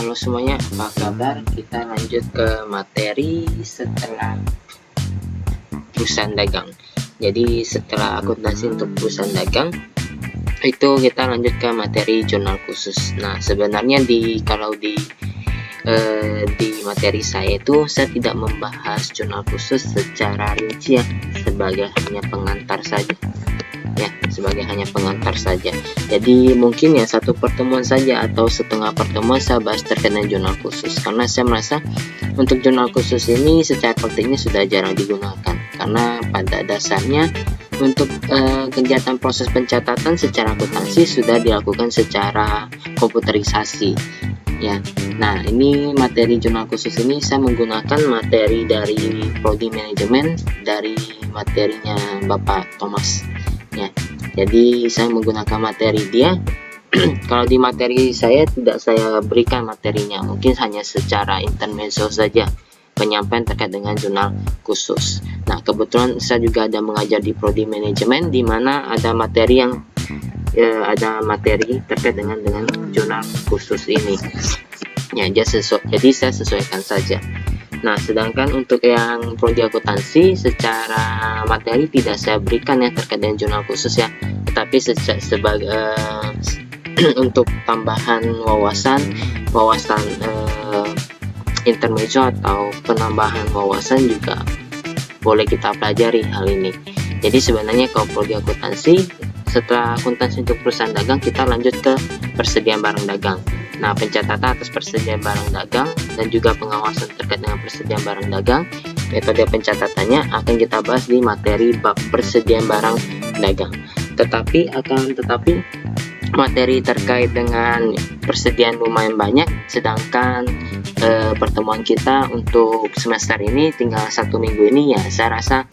Halo semuanya, apa kabar? Kita lanjut ke materi setelah perusahaan dagang. Jadi setelah akuntansi untuk perusahaan dagang, itu kita lanjut ke materi jurnal khusus. Nah, sebenarnya kalau di materi saya itu saya tidak membahas jurnal khusus secara rinci ya, sebagai hanya pengantar saja. Ya, sebagai hanya pengantar saja. Jadi mungkin ya satu pertemuan saja atau setengah pertemuan saya bahas terkait dengan jurnal khusus, karena saya merasa untuk jurnal khusus ini secara praktiknya sudah jarang digunakan, karena pada dasarnya untuk kegiatan proses pencatatan secara akuntansi sudah dilakukan secara komputerisasi ya. Nah, ini materi jurnal khusus ini saya menggunakan materi dari prodi manajemen, dari materinya Bapak Thomas ya. Jadi saya menggunakan materi dia. Kalau di materi saya tidak saya berikan materinya, mungkin hanya secara intermezzo saja penyampaian terkait dengan jurnal khusus. Nah, kebetulan saya juga ada mengajar di prodi manajemen, di mana ada materi yang terkait dengan jurnal khusus ini ya. Jadi saya sesuaikan saja. Nah, sedangkan untuk yang prodi akuntansi secara materi tidak saya berikan ya terkait dengan jurnal khusus ya, tetapi sebagai untuk tambahan wawasan intermezzo atau penambahan wawasan juga boleh kita pelajari hal ini. Jadi sebenarnya kalau prodi akuntansi, setelah akuntansi untuk perusahaan dagang, kita lanjut ke persediaan barang dagang. Nah, pencatatan atas persediaan barang dagang dan juga pengawasan terkait dengan persediaan barang dagang, metode pencatatannya akan kita bahas di materi bab persediaan barang dagang. Tetapi materi terkait dengan persediaan lumayan banyak, sedangkan pertemuan kita untuk semester ini tinggal 1 minggu ini ya, saya rasa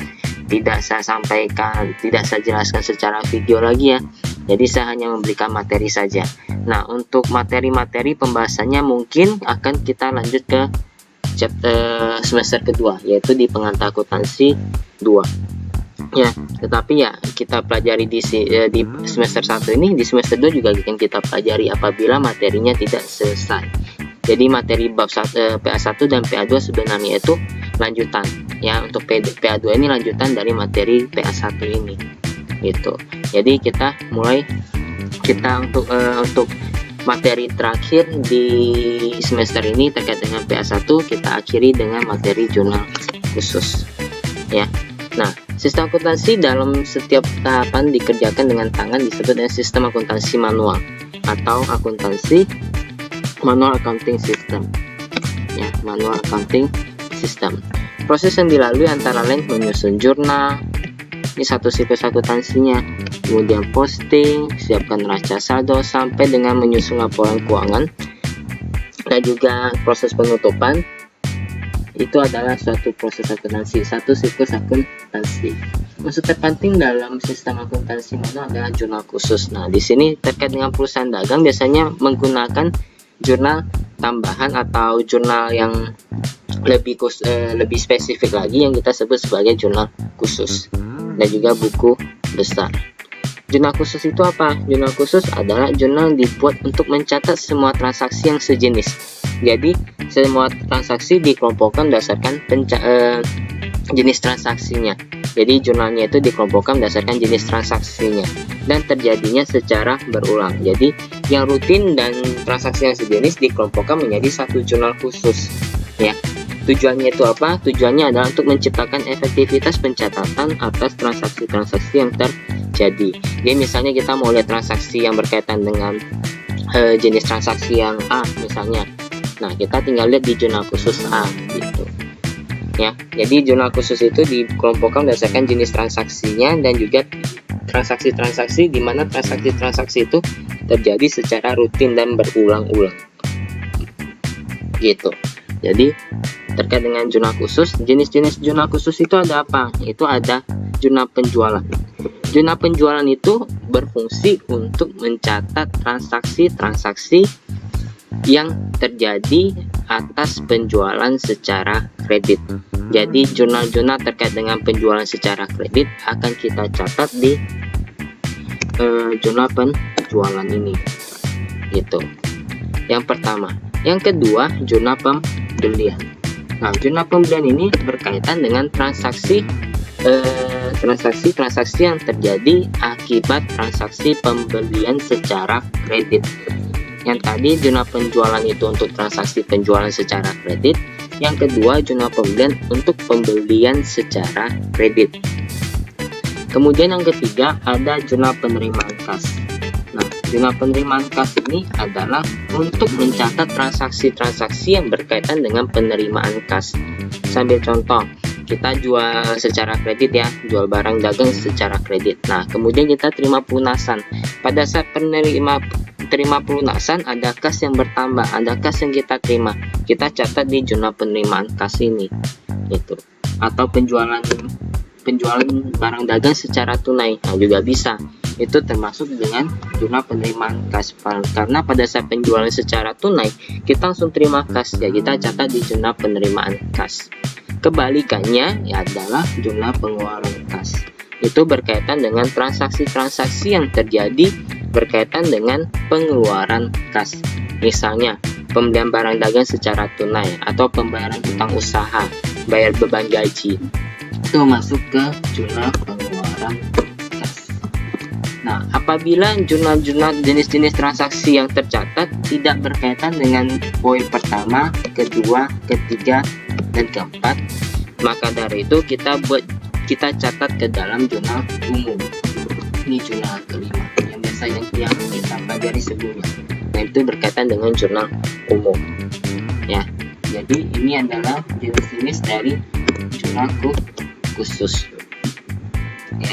tidak saya sampaikan, tidak saya jelaskan secara video lagi ya. Jadi saya hanya memberikan materi saja. Nah, untuk materi-materi pembahasannya mungkin akan kita lanjut ke semester kedua, yaitu di pengantar akuntansi 2 ya. Tetapi ya kita pelajari di semester 1 ini, di semester 2 juga akan kita pelajari apabila materinya tidak selesai. Jadi materi bab PA1 dan PA2 sebenarnya itu lanjutan ya. Untuk PA2 ini lanjutan dari materi PA1 ini gitu. Jadi kita untuk materi terakhir di semester ini terkait dengan PA1 kita akhiri dengan materi jurnal khusus ya. Nah, sistem akuntansi dalam setiap tahapan dikerjakan dengan tangan disebut dengan sistem akuntansi manual atau akuntansi manual accounting system ya, manual accounting system. Proses yang dilalui antara lain menyusun jurnal, ini satu siklus akuntansinya, kemudian posting, siapkan neraca saldo, sampai dengan menyusun laporan keuangan, dan juga proses penutupan. Itu adalah suatu proses akuntansi, satu siklus akuntansi. Maksud terpenting dalam sistem akuntansi manual adalah jurnal khusus. Nah, di sini terkait dengan perusahaan dagang biasanya menggunakan jurnal tambahan atau jurnal yang lebih spesifik lagi yang kita sebut sebagai jurnal khusus, dan juga buku besar. Jurnal khusus itu apa? Jurnal khusus adalah jurnal dibuat untuk mencatat semua transaksi yang sejenis. Jadi semua transaksi dikelompokkan berdasarkan jenis transaksinya. Jadi jurnalnya itu dikelompokkan berdasarkan jenis transaksinya dan terjadinya secara berulang. Jadi yang rutin dan transaksi yang sejenis dikelompokkan menjadi satu jurnal khusus ya. Tujuannya itu apa? Tujuannya adalah untuk menciptakan efektivitas pencatatan atas transaksi-transaksi yang terjadi. Jadi misalnya kita mau lihat transaksi yang berkaitan dengan jenis transaksi yang A misalnya. Nah, kita tinggal lihat di jurnal khusus A gitu ya. Jadi jurnal khusus itu dikelompokkan berdasarkan jenis transaksinya dan juga transaksi-transaksi di mana transaksi-transaksi itu terjadi secara rutin dan berulang-ulang gitu. Jadi terkait dengan jurnal khusus, jenis-jenis jurnal khusus itu ada apa? Itu ada jurnal penjualan. Jurnal penjualan itu berfungsi untuk mencatat transaksi-transaksi yang terjadi atas penjualan secara kredit. Jadi jurnal-jurnal terkait dengan penjualan secara kredit akan kita catat di jurnal penjualan ini gitu. Yang pertama, Yang kedua, jurnal pembelian. Nah, jurnal pembelian ini berkaitan dengan transaksi yang terjadi akibat transaksi pembelian secara kredit. Yang tadi jurnal penjualan itu untuk transaksi penjualan secara kredit, yang kedua jurnal pembelian untuk pembelian secara kredit. Kemudian yang ketiga ada jurnal penerimaan kas. Nah, jurnal penerimaan kas ini adalah untuk mencatat transaksi-transaksi yang berkaitan dengan penerimaan kas. Sambil contoh, kita jual secara kredit ya, jual barang dagang secara kredit. Nah, kemudian kita terima pelunasan. Pada saat terima pelunasan ada kas yang bertambah, ada kas yang kita terima. Kita catat di jurnal penerimaan kas ini. Itu. Atau penjualan barang dagang secara tunai. Nah, juga bisa. Itu termasuk dengan jurnal penerimaan kas. Karena pada saat penjualan secara tunai, kita langsung terima kas. Ya, kita catat di jurnal penerimaan kas. Kebalikannya ya adalah jurnal pengeluaran kas. Itu berkaitan dengan transaksi-transaksi yang terjadi berkaitan dengan pengeluaran kas. Misalnya, pembelian barang dagang secara tunai atau pembayaran hutang usaha, bayar beban gaji. Itu masuk ke jurnal pengeluaran kas. Nah, apabila jurnal-jurnal jenis-jenis transaksi yang tercatat tidak berkaitan dengan poin pertama, kedua, ketiga, dan keempat, maka dari itu kita catat ke dalam jurnal umum. Ini jurnal kelima yang kita pelajari sebelumnya. Nah, itu berkaitan dengan jurnal umum. Ya, jadi ini adalah jenis-jenis dari jurnal khusus. Ya,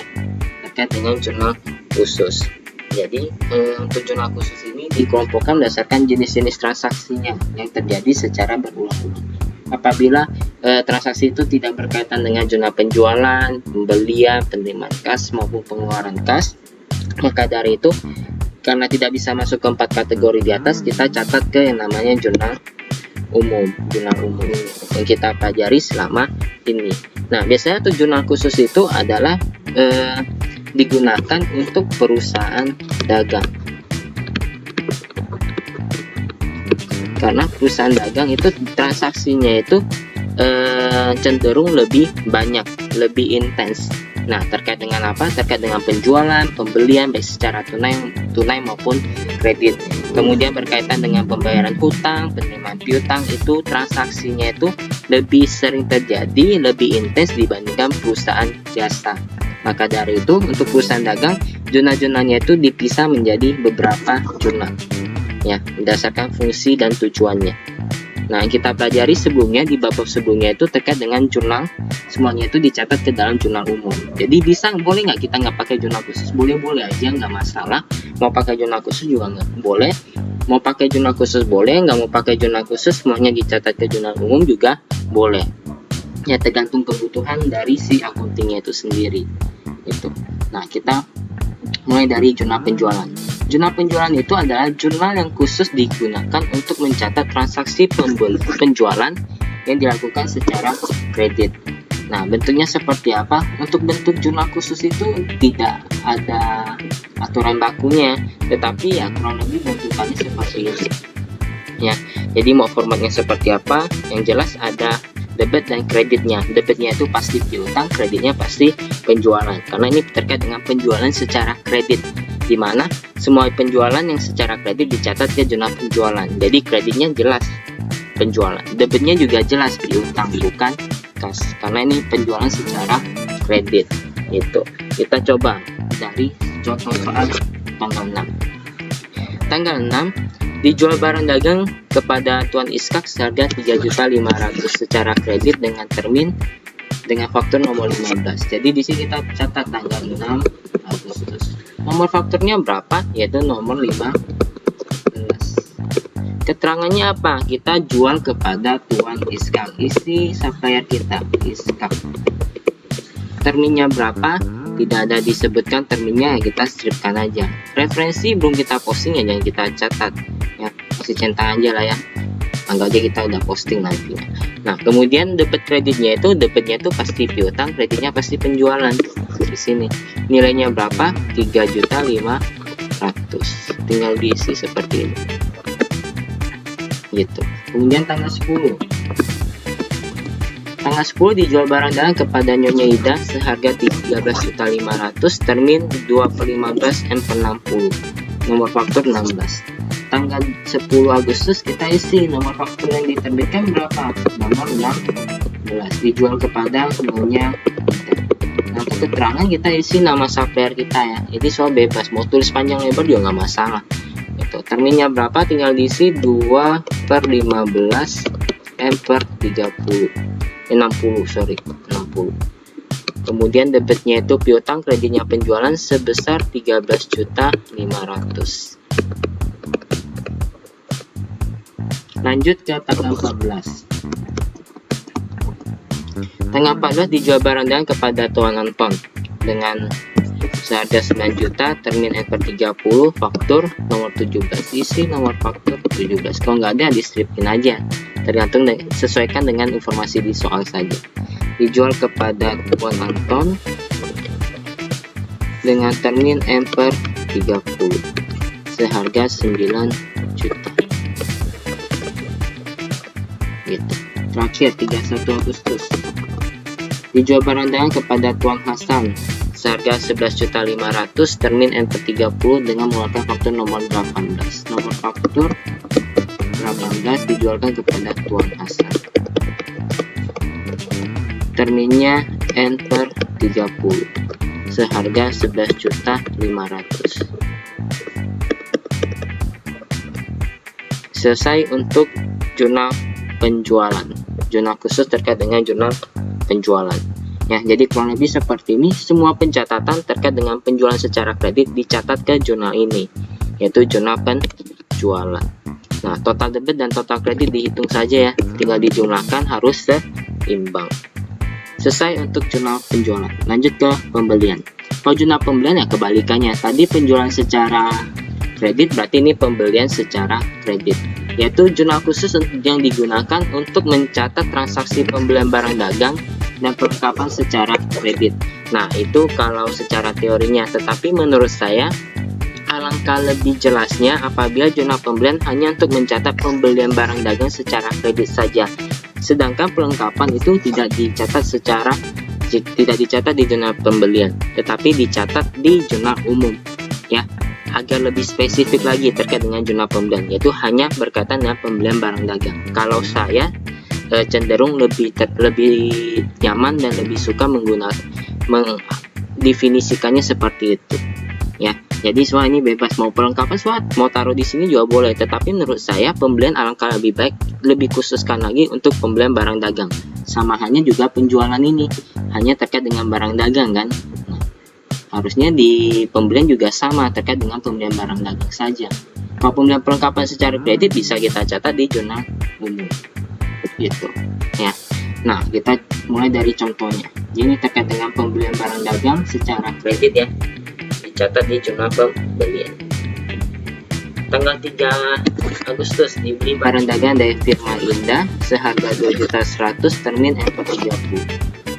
terkait dengan jurnal khusus. Jadi untuk jurnal khusus ini dikelompokkan berdasarkan jenis-jenis transaksinya yang terjadi secara berulang-ulang. Apabila transaksi itu tidak berkaitan dengan jurnal penjualan, pembelian, penerimaan kas maupun pengeluaran kas, maka dari itu karena tidak bisa masuk ke 4 kategori di atas, kita catat ke yang namanya jurnal umum ini yang kita pelajari selama ini. Nah, biasanya tuh jurnal khusus itu adalah digunakan untuk perusahaan dagang. Karena perusahaan dagang itu transaksinya itu cenderung lebih banyak, lebih intens. Nah, terkait dengan apa? Terkait dengan penjualan, pembelian baik secara tunai maupun kredit. Kemudian berkaitan dengan pembayaran hutang, penerimaan piutang, itu transaksinya itu lebih sering terjadi, lebih intens dibandingkan perusahaan jasa. Maka dari itu untuk perusahaan dagang, jurnal-jurnalnya itu dipisah menjadi beberapa jurnal. Ya, berdasarkan fungsi dan tujuannya. Nah, yang kita pelajari sebelumnya di bab sebelumnya itu terkait dengan jurnal, semuanya itu dicatat ke dalam jurnal umum. Jadi boleh nggak kita nggak pakai jurnal khusus? Boleh aja, nggak masalah. Mau pakai jurnal khusus juga nggak boleh. Mau pakai jurnal khusus boleh, nggak mau pakai jurnal khusus semuanya dicatat ke jurnal umum juga boleh. Ya, tergantung kebutuhan dari si akuntingnya itu sendiri. Itu. Nah, kita mulai dari jurnal penjualan. Jurnal penjualan itu adalah jurnal yang khusus digunakan untuk mencatat transaksi penjualan yang dilakukan secara kredit. Nah, bentuknya seperti apa? Untuk bentuk jurnal khusus itu tidak ada aturan bakunya, tetapi ya kurang lebih bentukannya seperti ini. Ya, jadi mau formatnya seperti apa? Yang jelas ada debit dan kreditnya. Debitnya itu pasti piutang, kreditnya pasti penjualan. Karena ini terkait dengan penjualan secara kredit, di mana semua penjualan yang secara kredit dicatat ke jurnal penjualan. Jadi kreditnya jelas penjualan, debitnya juga jelas piutang bukan kas, karena ini penjualan secara kredit. Itu kita coba dari contoh soal tanggal 6. Tanggal 6 dijual barang dagang kepada Tuan Iskak seharga 3.500.000 secara kredit dengan termin dengan faktur nomor 15. Jadi di sini kita catat tanggal 6 Agustus. Nomor fakturnya berapa? Yaitu nomor 15. Keterangannya apa? Kita jual kepada Tuan Iskak, isi supplier kita Iskak. Terminnya berapa? Tidak ada disebutkan terminnya, kita stripkan aja. Referensi belum kita posting ya, jangan kita catat ya, masih centang aja lah ya. Anggap aja kita udah posting nantinya. Nah, kemudian debit kreditnya itu, debitnya itu pasti piutang, kreditnya pasti penjualan. Di sini nilainya berapa? 3.500.000. Tinggal diisi seperti ini. gitu. Kemudian tanggal 10 dijual barang dagang kepada Nyonya Ida seharga 13.500.000, termin 2/15 M/60, nomor faktur 16. Tanggal 10 Agustus kita isi nomor faktur yang diterbitkan berapa? Nomor 16, dijual kepada Nyonya Ida. Nah, untuk keterangan kita isi nama supplier kita ya. Ini soal bebas, mau tulis panjang lebar juga nggak masalah. Itu terminnya berapa? Tinggal diisi 2/15 M/30. 60. Kemudian debitnya itu piutang, kreditnya penjualan sebesar 13.500.000. Lanjut ke tanggal 14. Tanggal 14 dijual barang dagang kepada Tuan Anton dengan seharga 9 juta, termin M/30, faktur nomor 17. Isi nomor faktur 17. Kalau nggak ada, di stripin aja. Tergantung sesuaikan dengan informasi di soal saja. Dijual kepada Tuan Anton dengan termin M/30 seharga 9 juta. Gitu. Terakhir 31 Agustus. Dijual barang dagang kepada Tuan Hasan seharga 11.500.000, termin M/30 dengan mengeluarkan faktur nomor 18. Nomor faktur 18 dijualkan kepada Tuan Hasan. Terminnya N/30 seharga 11.500.000. Selesai untuk jurnal penjualan, jurnal khusus terkait dengan jurnal penjualan. Ya, jadi kurang lebih seperti ini. Semua pencatatan terkait dengan penjualan secara kredit dicatat ke jurnal ini, yaitu jurnal penjualan. Nah, total debit dan total kredit dihitung saja ya, tinggal dijumlahkan, harus seimbang. Selesai untuk jurnal penjualan. Lanjut ke pembelian. Kalau jurnal pembelian ya kebalikannya. Tadi penjualan secara kredit, berarti ini pembelian secara kredit, yaitu jurnal khusus yang digunakan untuk mencatat transaksi pembelian barang dagang dan perlengkapan secara kredit. Nah, itu kalau secara teorinya, tetapi menurut saya alangkah lebih jelasnya apabila jurnal pembelian hanya untuk mencatat pembelian barang dagang secara kredit saja, sedangkan perlengkapan itu tidak dicatat di jurnal pembelian, tetapi dicatat di jurnal umum ya, agar lebih spesifik lagi terkait dengan jurnal pembelian, yaitu hanya berkaitan dengan pembelian barang dagang. Kalau saya cenderung lebih nyaman dan lebih suka mendefinisikannya seperti itu ya. Jadi semua ini bebas, mau perlengkapan mau taruh di sini juga boleh, tetapi menurut saya pembelian alangkah lebih baik, lebih khususkan lagi untuk pembelian barang dagang. Sama halnya juga penjualan ini hanya terkait dengan barang dagang kan. Nah, harusnya di pembelian juga sama, terkait dengan pembelian barang dagang saja. Kalau pembelian perlengkapan secara kredit bisa kita catat di jurnal umum gitu ya. Nah, kita mulai dari contohnya. Ini terkait dengan pembelian barang dagang secara kredit ya, dicatat di jurnal pembelian. Tanggal 3 Agustus dibeli barang dagang dari firma Indah seharga 2.100.000, termin M/30.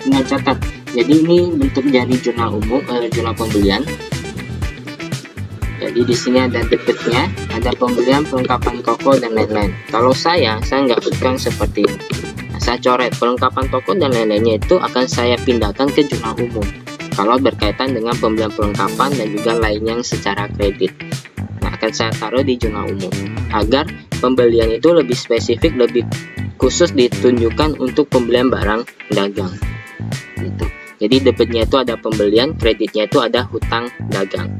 Tinggal catat. Jadi ini bentuk dari jurnal umum, jurnal pembelian. Jadi di sini ada debitnya, ada pembelian, perlengkapan toko dan lain-lain. Kalau saya nggak suka seperti ini. Nah, saya coret perlengkapan toko dan lain-lainnya, itu akan saya pindahkan ke jurnal umum kalau berkaitan dengan pembelian perlengkapan dan juga lainnya yang secara kredit. Nah, akan saya taruh di jurnal umum agar pembelian itu lebih spesifik, lebih khusus ditunjukkan untuk pembelian barang dagang gitu. Jadi debitnya itu ada pembelian, kreditnya itu ada hutang dagang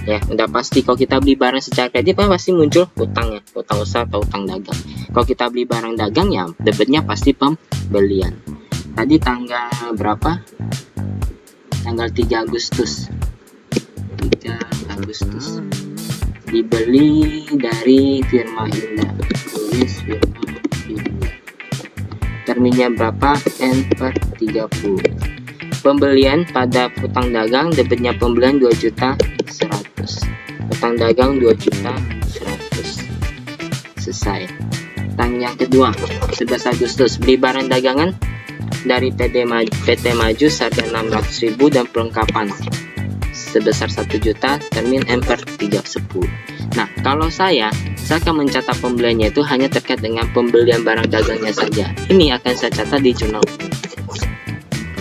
ya. Udah pasti kalau kita beli barang secara kredit pasti muncul hutang ya, hutang usaha atau hutang dagang. Kalau kita beli barang dagang ya debitnya pasti pembelian. Tadi tanggal berapa? Tanggal 3 Agustus dibeli dari firma Indah, tulis firma Indah, terminnya berapa? N/30. Pembelian pada hutang dagang, debitnya pembelian 2.100.000, hutang dagang 2.100.000. Selesai. Yang kedua 11 Agustus beli barang dagangan dari PT Maju seharga 600.000 dan perlengkapan sebesar 1 juta, termin M/30. Nah, kalau saya akan mencatat pembeliannya itu hanya terkait dengan pembelian barang dagangnya saja. Ini akan saya catat di jurnal umum.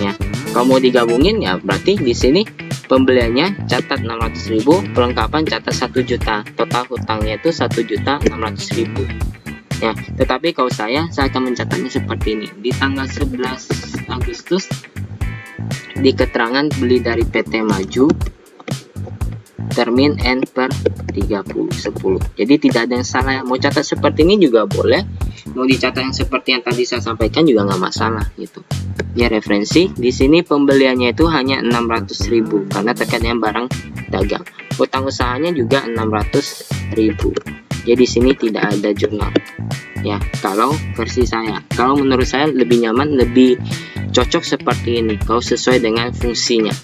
Ya, kalau mau digabungin ya berarti di sini pembeliannya catat 600.000, perlengkapan catat 1 juta, total hutangnya itu 1.600.000. Ya, tetapi kalau saya akan mencatatnya seperti ini. Di tanggal 11 Agustus di keterangan beli dari PT Maju, termin N per 30/10. Jadi tidak ada yang salah. Mau catat seperti ini juga boleh, mau dicatat yang seperti yang tadi saya sampaikan juga nggak masalah gitu. Ya, referensi di sini pembeliannya itu hanya 600.000 karena terkait dengan barang dagang. Hutang usahanya juga 600.000. Jadi di sini tidak ada jurnal. Ya, kalau versi saya, kalau menurut saya lebih nyaman, lebih cocok seperti ini kalau sesuai dengan fungsinya.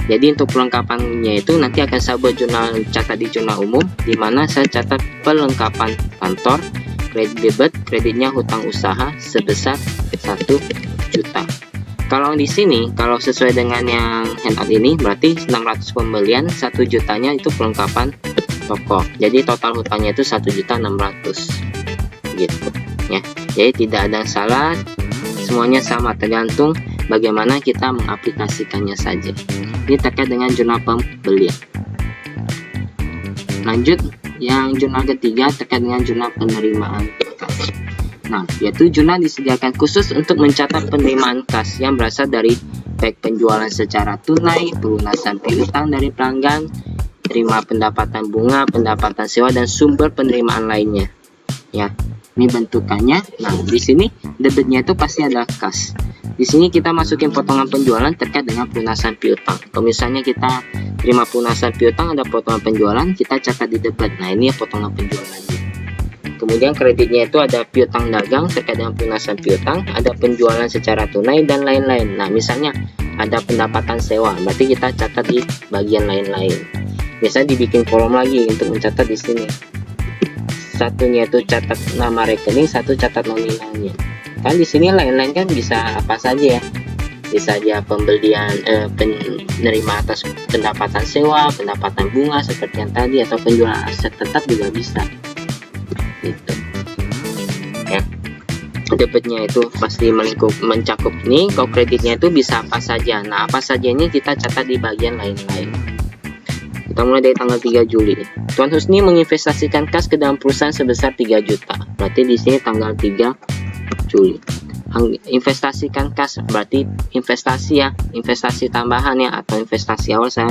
Jadi untuk perlengkapannya itu nanti akan saya buat jurnal, catat di jurnal umum, di mana saya catat perlengkapan kantor, kredit debit, kreditnya hutang usaha sebesar 1 juta. Kalau di sini, kalau sesuai dengan yang handout ini, berarti 600 pembelian, 1 jutanya itu perlengkapan toko. Jadi total hutangnya itu 1.600.000 gitu ya. Jadi tidak ada yang salah, semuanya sama, tergantung bagaimana kita mengaplikasikannya saja. Ini terkait dengan jurnal pembelian. Lanjut, yang jurnal ketiga terkait dengan jurnal penerimaan kas. Nah, yaitu jurnal disediakan khusus untuk mencatat penerimaan kas yang berasal dari baik penjualan secara tunai, pelunasan piutang dari pelanggan, terima pendapatan bunga, pendapatan sewa, dan sumber penerimaan lainnya. Ya, ini bentukannya. Nah, di sini debitnya itu pasti ada kas. Di sini kita masukin potongan penjualan terkait dengan pelunasan piutang. Kalau misalnya kita terima pelunasan piutang, ada potongan penjualan, kita catat di debit. Nah, ini potongan penjualannya. Kemudian kreditnya itu ada piutang dagang terkait dengan pelunasan piutang, ada penjualan secara tunai, dan lain-lain. Nah, misalnya ada pendapatan sewa, berarti kita catat di bagian lain-lain. Biasanya dibikin kolom lagi untuk mencatat di sini. Satunya itu catat nama rekening, satu catat nominalnya. Kan di sini lain-lain kan bisa apa saja ya. Bisa aja pembelian penerima atas pendapatan sewa, pendapatan bunga seperti yang tadi, atau penjualan aset tetap juga bisa. Gitu. Ya. Debitnya itu pasti mencakup ini. Kalau kreditnya itu bisa apa saja. Nah, apa saja ini kita catat di bagian lain-lain. Kita mulai dari tanggal 3 Juli. Tuan Husni menginvestasikan kas ke dalam perusahaan sebesar 3 juta. Berarti di sini tanggal 3 Juli. Investasikan kas berarti investasi ya, investasi tambahan ya, atau investasi awal saya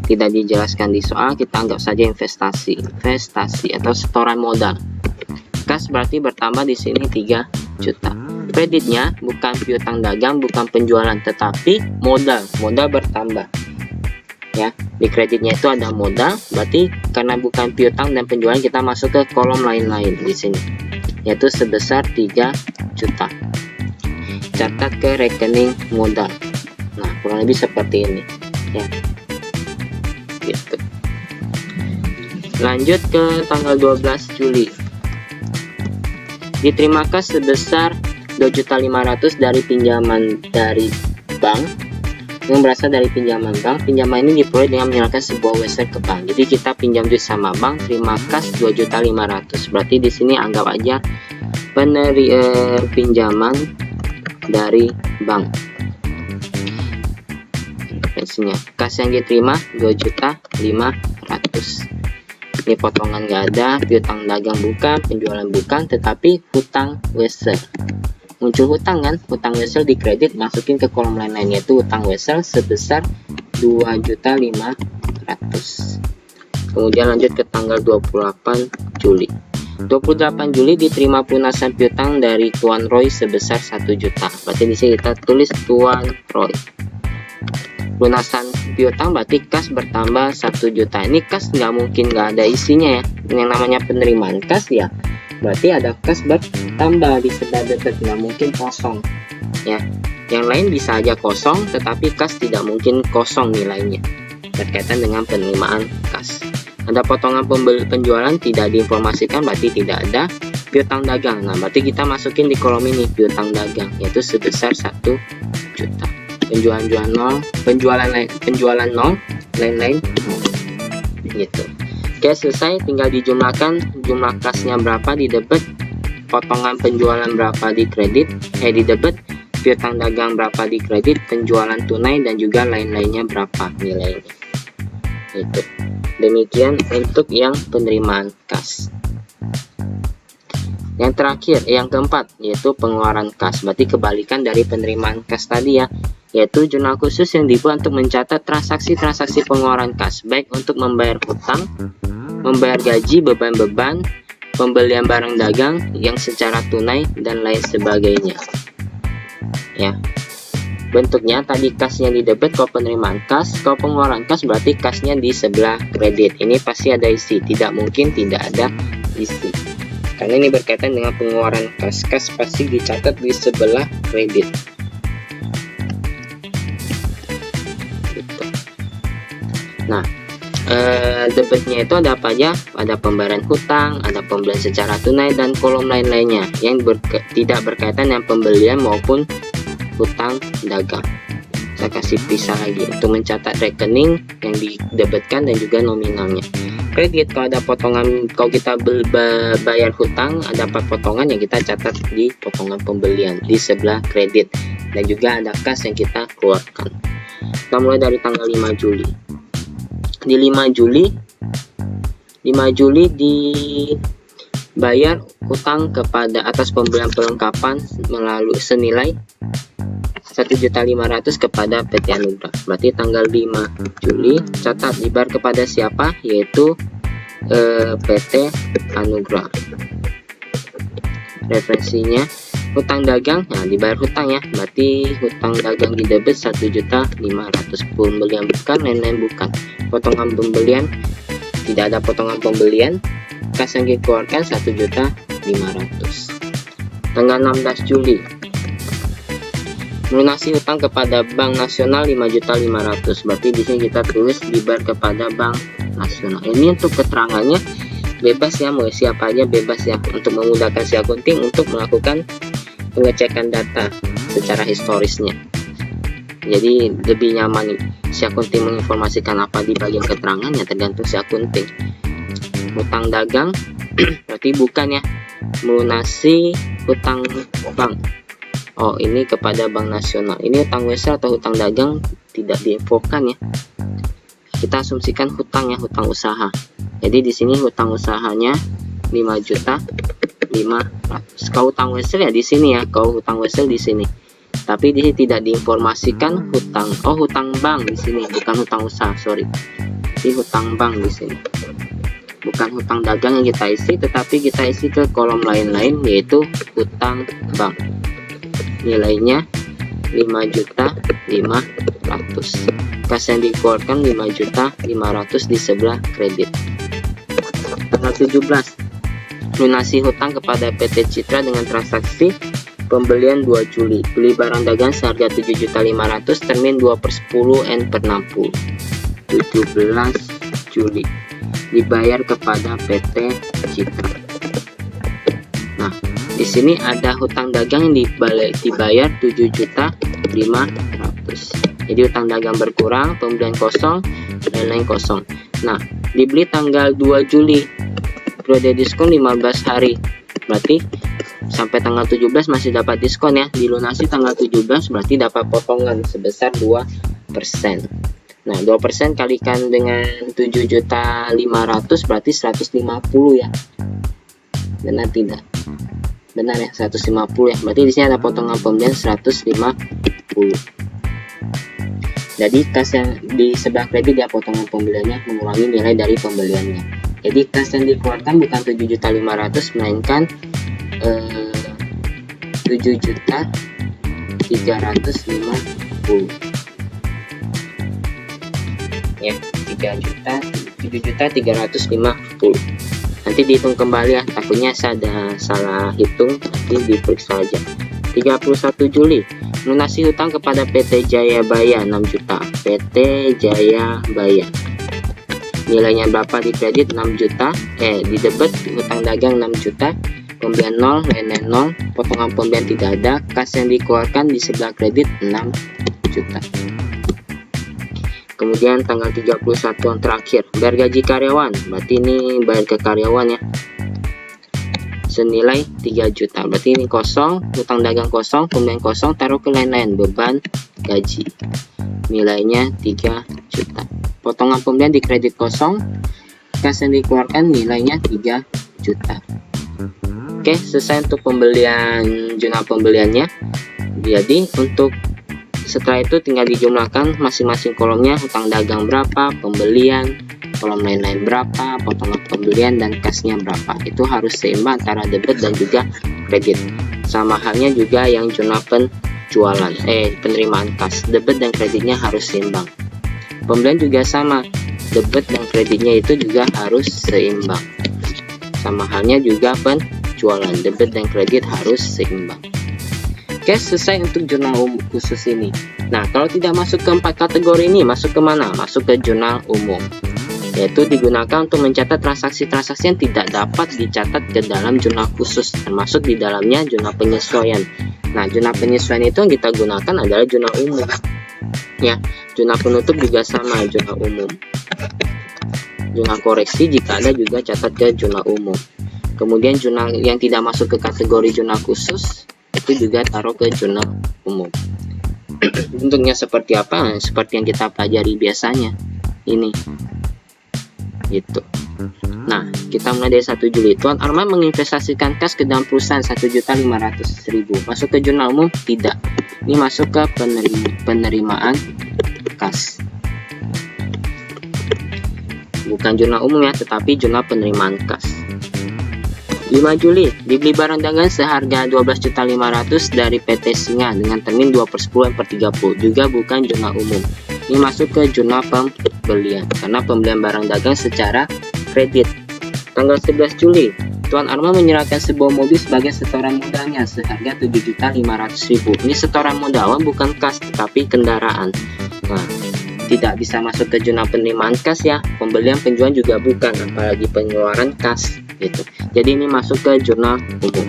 tidak dijelaskan di soal, kita anggap saja investasi atau setoran modal. Kas berarti bertambah di sini 3 juta. Kreditnya bukan piutang dagang, bukan penjualan, tetapi modal bertambah. Ya, di kreditnya itu ada modal, berarti karena bukan piutang dan penjualan kita masuk ke kolom lain-lain di sini, yaitu sebesar 3 juta. Catat ke rekening modal. Nah, kurang lebih seperti ini ya. Gitu. Lanjut ke tanggal 12 Juli. Diterima kas sebesar 2.500.000 dari pinjaman dari bank yang berasal dari pinjaman bank. Pinjaman ini diperoleh dengan menyerahkan sebuah website ke bank. Jadi kita pinjam duit sama bank, terima kas 2.500.000. Berarti di sini anggap aja pinjaman dari bank. Referensinya kas yang diterima 2.500.000. Ini potongan nggak ada, piutang dagang bukan, penjualan bukan, tetapi hutang wesel. Muncul hutang kan, hutang wesel di kredit, masukin ke kolom lain-lain, yaitu hutang wesel sebesar 2.500.000. Kemudian lanjut ke tanggal 28 Juli. 28 Juli diterima pelunasan piutang dari Tuan Roy sebesar 1 juta. Berarti di sini kita tulis Tuan Roy. Pelunasan piutang berarti kas bertambah 1 juta. Ini kas nggak mungkin nggak ada isinya ya. Yang namanya penerimaan kas ya, berarti ada kas bertambah di sebelah debit, nggak mungkin kosong ya. Yang lain bisa aja kosong, tetapi kas tidak mungkin kosong nilainya berkaitan dengan penerimaan kas. Ada potongan penjualan tidak diinformasikan, berarti tidak ada. Piutang dagang, nah berarti kita masukin di kolom ini piutang dagang, yaitu sebesar 1 juta. Penjualan nol, lain-lain gitu. Oke, selesai, tinggal dijumlahkan jumlah kasnya berapa di debit, potongan penjualan berapa di kredit, di debit, piutang dagang berapa di kredit, penjualan tunai, dan juga lain-lainnya berapa nilainya. Itu. Demikian untuk yang penerimaan kas. Yang terakhir, yang keempat, yaitu pengeluaran kas. Berarti kebalikan dari penerimaan kas tadi ya, yaitu jurnal khusus yang dibuat untuk mencatat transaksi-transaksi pengeluaran kas, baik untuk membayar hutang, membayar gaji, beban-beban, pembelian barang dagang yang secara tunai, dan lain sebagainya. Ya. Bentuknya tadi kasnya di debit, kalau penerimaan kas, kalau pengeluaran kas berarti kasnya di sebelah kredit. Ini pasti ada isi, tidak mungkin tidak ada isi. Karena ini berkaitan dengan pengeluaran kas. Kas pasti dicatat di sebelah kredit. Gitu. Nah, debitnya itu ada apa aja? Ada pembayaran hutang, ada pembelian secara tunai, dan kolom lain-lainnya yang tidak berkaitan dengan pembelian maupun hutang dagang. Saya kasih pisah lagi untuk mencatat rekening yang didebitkan dan juga nominalnya. Kredit, kalau ada potongan, kalau kita bayar hutang, ada apa potongan yang kita catat di potongan pembelian di sebelah kredit, dan juga ada kas yang kita keluarkan. Kita mulai dari tanggal 5 Juli. Di 5 Juli dibayar hutang kepada atas pembelian perlengkapan melalui senilai 1.500.000 kepada PT Anugrah. Berarti tanggal 5 Juli catat dibayar kepada siapa, yaitu PT Anugrah. Referensinya hutang dagang, nah dibayar hutang ya, berarti hutang dagang di debit 1.500.000. Pembelian bukan, lain-lain bukan. Potongan pembelian tidak ada potongan pembelian. Kas yang dikeluarkan 1.500.000. Tanggal 16 Juli melunasi hutang kepada Bank Nasional 5.500.000. Berarti di sini kita tulis dibayar kepada Bank Nasional. Ini untuk keterangannya bebas ya, mau siapa aja bebas ya, untuk memudahkan si akunting untuk melakukan pengecekan data secara historisnya. Jadi lebih nyaman si akunting menginformasikan apa di bagian keterangan ya, tergantung si akunting. Hutang dagang berarti bukan ya, melunasi hutang bank. Oh, ini kepada Bank Nasional. Ini hutang wesel atau hutang dagang tidak diinfokan ya. Kita asumsikan hutang ya, hutang usaha. Jadi di sini hutang usahanya 5.500.000. Kalau hutang wesel ya di sini ya, kalau hutang wesel di sini. Tapi di sini tidak diinformasikan hutang. Oh, hutang bank di sini, bukan hutang usaha, sorry. Ini hutang bank di sini. Bukan hutang dagang yang kita isi, tetapi kita isi ke kolom lain-lain, yaitu hutang bank. Nilainya 5.500.000. Kas yang dikeluarkan 5.500.000 di sebelah kredit. Tanggal 17 lunasi hutang kepada PT Citra dengan transaksi pembelian 2 Juli. Beli barang dagang seharga 7.500.000, termin 2/10 N per 60. 17 Juli dibayar kepada PT Citra. Nah, di sini ada hutang dagang yang dibayar 7.500.000. Jadi hutang dagang berkurang, pembelian kosong, lain-lain kosong. Nah, dibeli tanggal 2 Juli, periode diskon 15 hari. Berarti sampai tanggal 17 masih dapat diskon ya. Dilunasi tanggal 17 berarti dapat potongan sebesar 2%. Nah, 2% kalikan dengan 7.500.000 berarti 150 ya. Benar tidak? Benar ya, 150 ya. Berarti di sini ada potongan pembelian 150. Jadi kas yang di sebelah kredit ya, potongan pembeliannya mengurangi nilai dari pembeliannya. Jadi kas yang dikeluarkan bukan 7.500.000 melainkan 7.350.000 ya, 7.350.000. Nanti dihitung kembali ya, takutnya saya ada salah hitung, nanti diperiksa aja. 31 Juli lunasi hutang kepada PT Jayabaya 6 juta. PT Jayabaya nilainya berapa di kredit? 6 juta. Di debit hutang dagang 6 juta, pembelian 0, lain-lain 0, potongan pembelian tidak ada, kas yang dikeluarkan di sebelah kredit 6 juta. Kemudian tanggal 31 yang terakhir, bayar gaji karyawan, berarti ini bayar ke karyawan ya, senilai 3 juta, berarti ini kosong, utang dagang kosong, pembelian kosong, taruh ke lain-lain, beban gaji, nilainya 3 juta. Potongan pembelian di kredit kosong, kas yang dikeluarkan nilainya 3 juta. Oke, selesai untuk pembelian, jurnal pembeliannya. Jadi untuk setelah itu tinggal dijumlahkan masing-masing kolomnya, utang dagang berapa, pembelian, kolom lain-lain berapa, potongan pembelian, dan kasnya berapa. Itu harus seimbang antara debit dan juga kredit. Sama halnya juga yang jurnal penjualan, penerimaan kas, debit dan kreditnya harus seimbang. Pembelian juga sama, debit dan kreditnya itu juga harus seimbang. Sama halnya juga penjualan, debit dan kredit harus seimbang. Oke, selesai untuk jurnal umum khusus ini. Nah, kalau tidak masuk ke 4 kategori ini, masuk ke mana? Masuk ke jurnal umum, yaitu digunakan untuk mencatat transaksi-transaksi yang tidak dapat dicatat ke dalam jurnal khusus, termasuk di dalamnya jurnal penyesuaian. Nah, jurnal penyesuaian itu yang kita gunakan adalah jurnal umum. Ya, jurnal penutup juga sama, jurnal umum. Jurnal koreksi jika ada juga catat ke jurnal umum. Kemudian jurnal yang tidak masuk ke kategori jurnal khusus itu juga taruh ke jurnal umum. Bentuknya seperti apa? Seperti yang kita pelajari biasanya ini gitu. Nah, kita mulai dari 1 Juli. Tuan Arman menginvestasikan kas ke dalam perusahaan 1.500.000. Masuk ke jurnal umum? Tidak. Ini masuk ke penerimaan kas. Bukan jurnal umum ya, tetapi jurnal penerimaan kas. 5 Juli, dibeli barang dagangan seharga 12.500.000 dari PT Singa dengan termin 2/10/30, juga bukan jurnal umum. Ini masuk ke jurnal pembelian, karena pembelian barang dagang secara kredit. Tanggal 11 Juli, Tuan Arman menyerahkan sebuah mobil sebagai setoran modalnya seharga 7.500.000. Ini setoran modal, bukan kas, tetapi kendaraan. Nah, tidak bisa masuk ke jurnal penerimaan kas ya, pembelian penjualan juga bukan, apalagi pengeluaran kas gitu. Jadi ini masuk ke jurnal umum,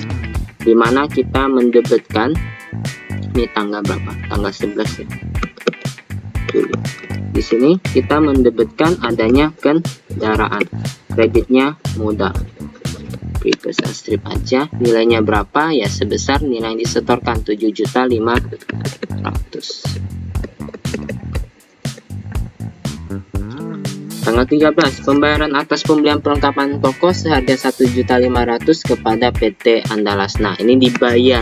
dimana kita mendebitkan, ini tanggal berapa? Tanggal 11 ya, Juli. Di sini kita mendebitkan adanya kendaraan, kreditnya modal. Kita strip aja, nilainya berapa ya, sebesar nilai yang disetorkan 7.500.000. Tanggal 13, pembayaran atas pembelian perlengkapan toko seharga 1.500.000 kepada PT Andalas. Nah, ini dibayar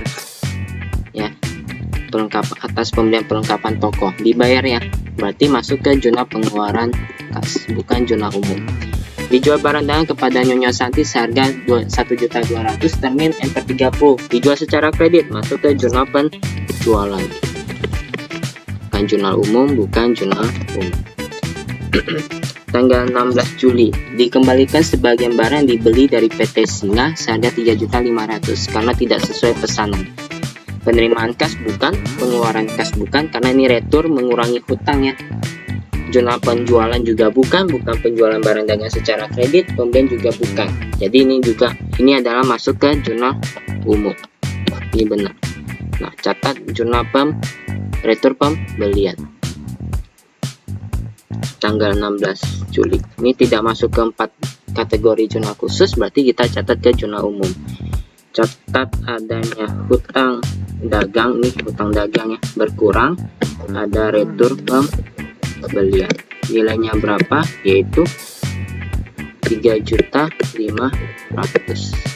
ya, atas pembelian perlengkapan toko dibayar ya, berarti masuk ke jurnal pengeluaran kas, bukan jurnal umum. Dijual barang dagangan kepada Nyonya Santi seharga 1.200.000, termin M/30, dijual secara kredit, masuk ke jurnal penjualan, bukan jurnal umum, bukan jurnal umum. Tanggal 16 Juli, dikembalikan sebagian barang yang dibeli dari PT Singa seharga 3.500.000 karena tidak sesuai pesanan. Penerimaan kas bukan, pengeluaran kas bukan, karena ini retur mengurangi hutang ya. Jurnal penjualan juga bukan penjualan barang dagangan secara kredit, pembelian juga bukan. Jadi ini adalah masuk ke jurnal umum. Ini benar. Nah, catat jurnal retur pembelian. Tanggal 16 Juli, ini tidak masuk ke 4 kategori jurnal khusus, berarti kita catat ke jurnal umum. Catat adanya hutang dagang, ini hutang dagang ya, berkurang, ada retur pembelian, nilainya berapa, yaitu 3.500.000.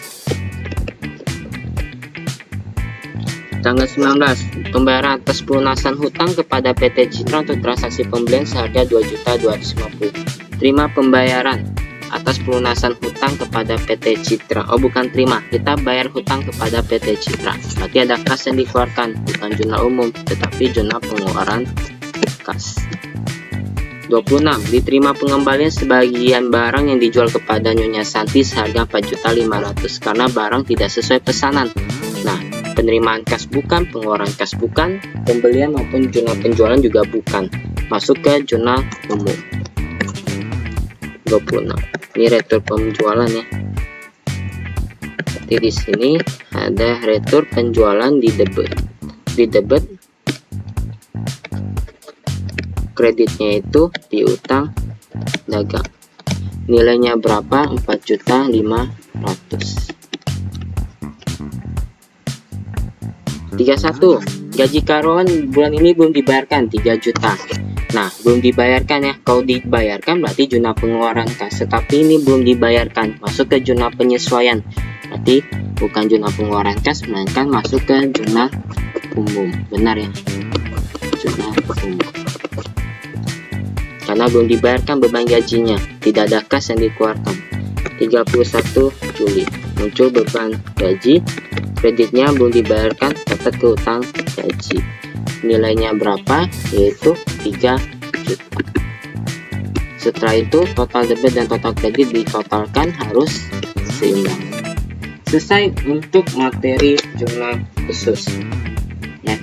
Tanggal 19, pembayaran atas pelunasan hutang kepada PT Citra untuk transaksi pembelian seharga 2.250.000. Terima pembayaran atas pelunasan hutang kepada PT Citra. Oh, bukan terima, kita bayar hutang kepada PT Citra. Berarti ada kas yang dikeluarkan, bukan jurnal umum, tetapi jurnal pengeluaran kas. 26, diterima pengembalian sebagian barang yang dijual kepada Nyonya Santi seharga 4.500.000 karena barang tidak sesuai pesanan. Nah, penerimaan kas bukan, pengeluaran kas bukan, pembelian maupun jurnal penjualan juga bukan, masuk ke jurnal umum. 26, ini retur penjualan ya. Jadi di sini ada retur penjualan di debit kreditnya itu piutang dagang. Nilainya berapa? 4.500.000. 31. Gaji karyawan bulan ini belum dibayarkan 3 juta. Nah, belum dibayarkan ya. Kalau dibayarkan berarti jurnal pengeluaran kas. Tetapi ini belum dibayarkan, masuk ke jurnal penyesuaian. Berarti bukan jurnal pengeluaran kas, melainkan masuk ke jurnal umum. Benar ya? Jurnal umum. Karena belum dibayarkan beban gajinya, tidak ada kas yang dikeluarkan. 31 Juli muncul beban gaji, kreditnya belum dibayarkan, catat ke utang gaji. Nilainya berapa? Yaitu 3 juta. Setelah itu total debit dan total kredit ditotalkan harus seimbang. Selesai untuk materi jurnal khusus ya.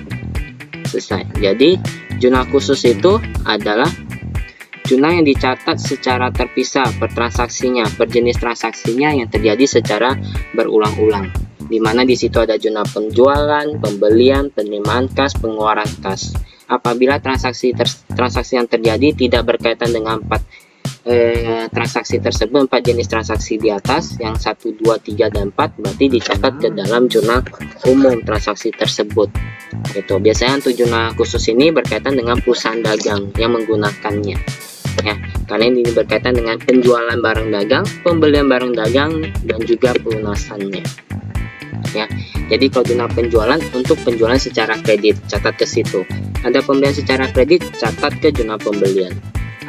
Selesai. Jadi jurnal khusus itu adalah jurnal yang dicatat secara terpisah per transaksinya, per jenis transaksinya yang terjadi secara berulang-ulang, di mana di situ ada jurnal penjualan, pembelian, penerimaan kas, pengeluaran kas. Apabila transaksi yang terjadi tidak berkaitan dengan 4 transaksi tersebut, 4 jenis transaksi di atas, yang 1, 2, 3, dan 4, berarti dicatat ke dalam jurnal umum transaksi tersebut. Itu biasanya untuk jurnal khusus ini berkaitan dengan perusahaan dagang yang menggunakannya. Ya, karena ini berkaitan dengan penjualan barang dagang, pembelian barang dagang, dan juga pelunasannya. Ya, jadi kalau jurnal penjualan untuk penjualan secara kredit, catat ke situ. Ada pembelian secara kredit, catat ke jurnal pembelian.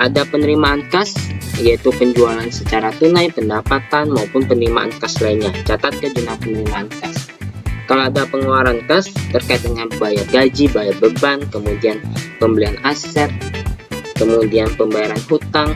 Ada penerimaan kas, yaitu penjualan secara tunai, pendapatan maupun penerimaan kas lainnya, catat ke jurnal penerimaan kas. Kalau ada pengeluaran kas terkait dengan bayar gaji, bayar beban, kemudian pembelian aset, kemudian pembayaran hutang,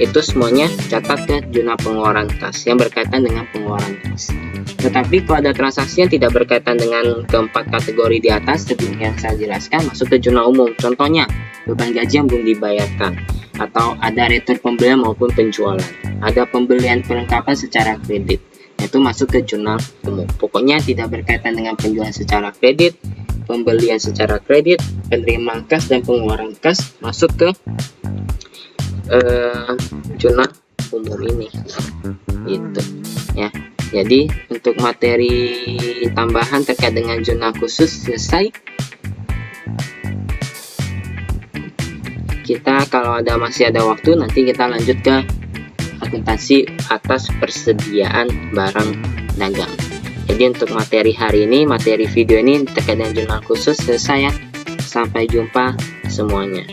itu semuanya catat ke jurnal pengeluaran kas yang berkaitan dengan pengeluaran kas. Tetapi kalau ada transaksi yang tidak berkaitan dengan keempat kategori di atas seperti yang saya jelaskan, masuk ke jurnal umum. Contohnya beban gaji yang belum dibayarkan, atau ada retur pembelian maupun penjualan, ada pembelian perlengkapan secara kredit, itu masuk ke jurnal umum. Pokoknya tidak berkaitan dengan penjualan secara kredit, pembelian secara kredit, penerimaan kas, dan pengeluaran kas masuk ke jurnal umum ini gitu ya. Jadi untuk materi tambahan terkait dengan jurnal khusus selesai. Kita kalau masih ada waktu, nanti kita lanjut ke akuntansi atas persediaan barang dagang. Jadi untuk materi hari ini, materi video ini terkait dengan jurnal khusus selesai ya. Sampai jumpa semuanya.